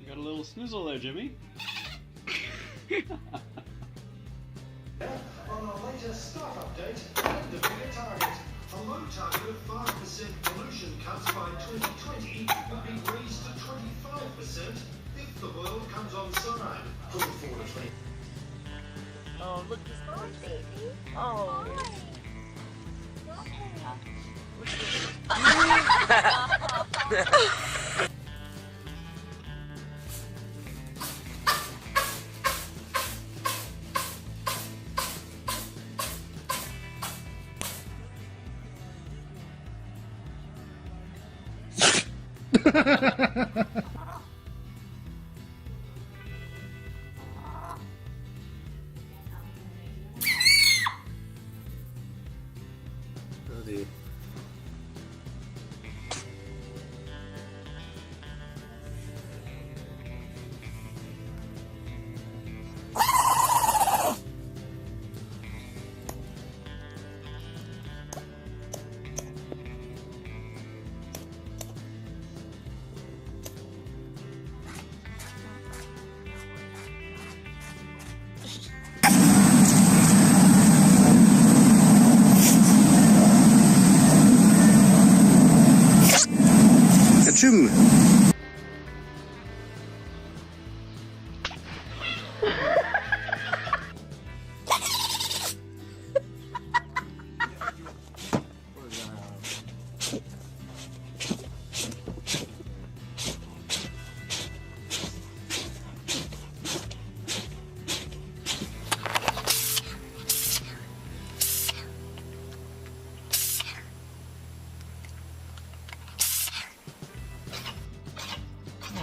Got a little snizzle there, Jimmy. On our latest staff update, and a bigger target. A low target of 5% pollution cuts by 2020 will be raised to 25% if the world comes on side. Looking forward to 20. Oh, look, he's fine, baby. Oh. Achoo!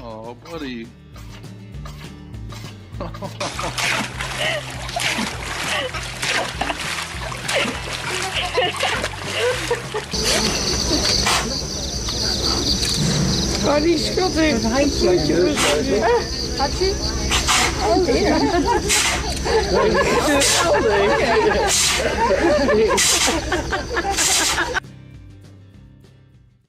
Oh, buddy. Oh, die schat heeft een handje. Had ze? Oh, ja.